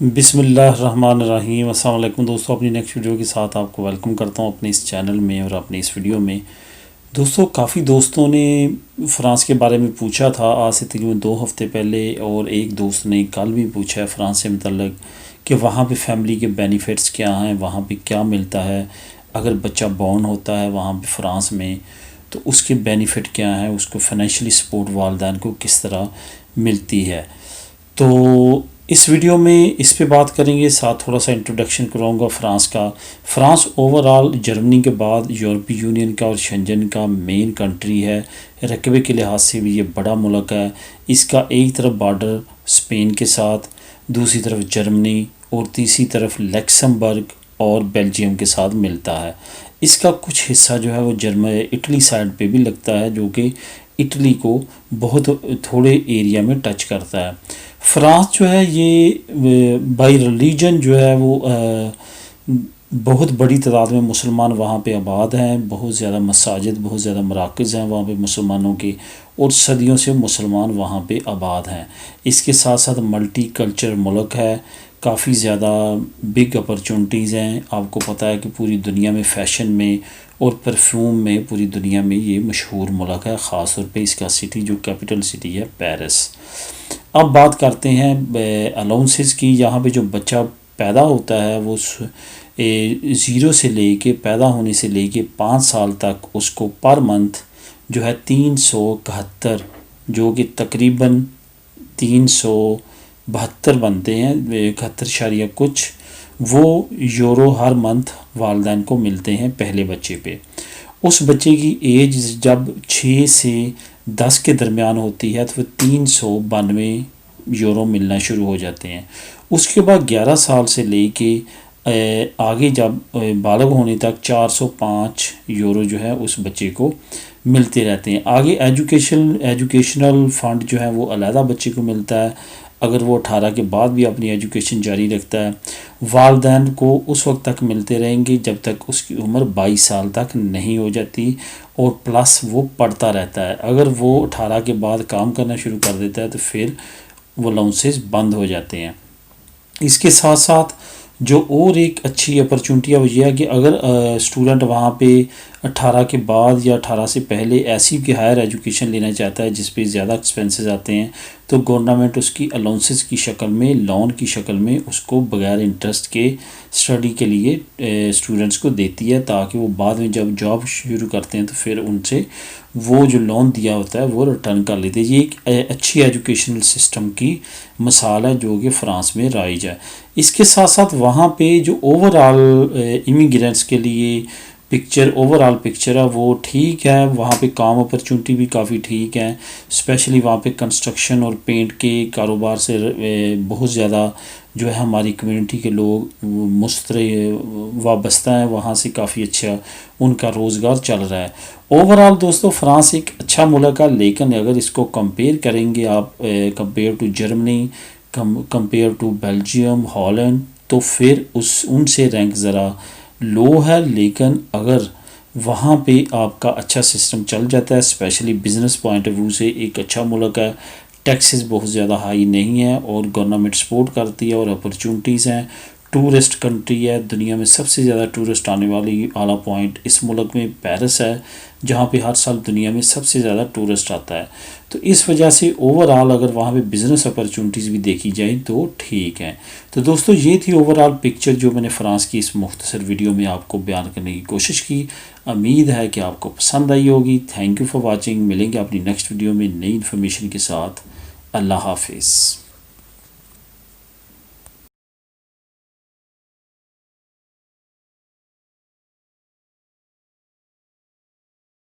बिस्मिल्लाहिर्रहमानिर्रहीम। अस्सलाम वालेकुम दोस्तों, अपनी नेक्स्ट वीडियो के साथ आपको वेलकम करता हूँ अपने इस चैनल में और अपने इस वीडियो में। दोस्तों, काफ़ी दोस्तों ने फ़्रांस के बारे में पूछा था आज से तकरीबन 2 हफ्ते पहले, और एक दोस्त ने कल भी पूछा है फ़्रांस से मतलब कि वहाँ पे फैमिली के बेनिफिट्स क्या हैं, वहाँ पे क्या मिलता है अगर बच्चा बॉर्न होता है वहाँ पे फ़्रांस में, तो उसके बेनिफिट क्या हैं, उसको फाइनेंशियली सपोर्ट वालिदैन को किस तरह मिलती है। तो इस वीडियो में इस पे बात करेंगे, साथ थोड़ा सा इंट्रोडक्शन कराऊंगा फ़्रांस का। फ़्रांस ओवरऑल जर्मनी के बाद यूरोपीय यूनियन का और शेंजन का मेन कंट्री है। रकबे के लिहाज से भी ये बड़ा मुल्क है। इसका एक तरफ बॉर्डर स्पेन के साथ, दूसरी तरफ जर्मनी और तीसरी तरफ लक्समबर्ग और बेल्जियम के साथ मिलता है। इसका कुछ हिस्सा जो है वो इटली साइड पे भी लगता है, जो कि इटली को बहुत थोड़े एरिया में टच करता है। फ़्रांस जो है ये बाई रिलीजन जो है वो बहुत बड़ी तादाद में मुसलमान वहाँ पे आबाद हैं। बहुत ज़्यादा मसाजिद, बहुत ज़्यादा मराकज़ हैं वहाँ पे मुसलमानों के, और सदियों से मुसलमान वहाँ पे आबाद हैं। इसके साथ साथ मल्टी कल्चर मुल्क है, काफ़ी ज़्यादा बिग अपॉर्चुनिटीज़ हैं। आपको पता है कि पूरी दुनिया में फ़ैशन में और परफ्यूम में पूरी दुनिया में ये मशहूर मुल्क है, ख़ास तौर पे इसका सिटी जो कैपिटल सिटी है पेरिस। अब बात करते हैं अलाउंसेस की। यहाँ पे जो बच्चा पैदा होता है वो ज़ीरो से लेके पैदा होने से लेके 5 साल तक उसको पर मंथ जो है 371, जो कि तकरीबन 372 बनते हैं, 71 कुछ, वो यूरो हर मंथ वालिदैन को मिलते हैं पहले बच्चे पे। उस बच्चे की एज जब 6 से 10 के दरमियान होती है तो 392 यूरो मिलना शुरू हो जाते हैं। उसके बाद 11 साल से लेके आगे जब बालग होने तक 405 यूरो जो है उस बच्चे को मिलते रहते हैं। आगे एजुकेशनल फ़ंड जो है वो अलहदा बच्चे को मिलता है, अगर वो 18 के बाद भी अपनी एजुकेशन जारी रखता है। वालिदैन को उस वक्त तक मिलते रहेंगे जब तक उसकी उम्र 22 साल तक नहीं हो जाती, और प्लस वो पढ़ता रहता है। अगर वो 18 के बाद काम करना शुरू कर देता है तो फिर वो अलाउंसेस बंद हो जाते हैं। इसके साथ साथ जो और एक अच्छी अपॉर्चुनिटी है वो ये है कि अगर स्टूडेंट वहाँ पे 18 के बाद या 18 से पहले ऐसी भी हायर एजुकेशन लेना चाहता है जिस पे ज़्यादा एक्सपेंसेस आते हैं, तो गवर्नमेंट उसकी अलाउंसेस की शक्ल में, लोन की शक्ल में उसको बगैर इंटरेस्ट के स्टडी के लिए स्टूडेंट्स को देती है, ताकि वो बाद में जब जॉब शुरू करते हैं तो फिर उनसे वो जो लोन दिया होता है वो रिटर्न कर लेते हैं। ये एक अच्छी एजुकेशनल सिस्टम की मिसाल है जो कि फ़्रांस में राइज है। इसके साथ साथ वहाँ पे जो ओवरऑल इमिग्रेंट्स के लिए ओवरऑल पिक्चर है वो ठीक है। वहाँ पे काम अपॉर्चुनिटी भी काफ़ी ठीक है, स्पेशली वहाँ पे कंस्ट्रक्शन और पेंट के कारोबार से बहुत ज़्यादा जो है हमारी कम्युनिटी के लोग वाबस्ता हैं, वहाँ से काफ़ी अच्छा उनका रोज़गार चल रहा है। ओवरऑल दोस्तों फ़्रांस एक अच्छा मुल्क है, लेकिन अगर इसको कंपेयर करेंगे आप compare to Germany, compare to Belgium, Holland, तो फिर उनसे रैंक ज़रा लो है। लेकिन अगर वहाँ पे आपका अच्छा सिस्टम चल जाता है, specially business point of view से एक अच्छा मुल्क है। टैक्सेस बहुत ज़्यादा हाई नहीं है और गवर्नमेंट सपोर्ट करती है और अपॉर्चुनिटीज़ हैं। टूरिस्ट कंट्री है, दुनिया में सबसे ज़्यादा टूरिस्ट आने वाली आला पॉइंट इस मुल्क में पेरिस है, जहाँ पे हर साल दुनिया में सबसे ज़्यादा टूरिस्ट आता है। तो इस वजह से ओवरऑल अगर वहाँ पे बिज़नेस अपॉर्चुनिटीज़ भी देखी जाए तो ठीक है। तो दोस्तों ये थी ओवरऑल पिक्चर जो मैंने फ़्रांस की इस मुख्तसर वीडियो में आपको बयान करने की कोशिश की। उम्मीद है कि आपको पसंद आई होगी। Thank you for watching. मिलेंगे अपनी नेक्स्ट वीडियो में नई इन्फॉर्मेशन के साथ। अल्लाह हाफिज़।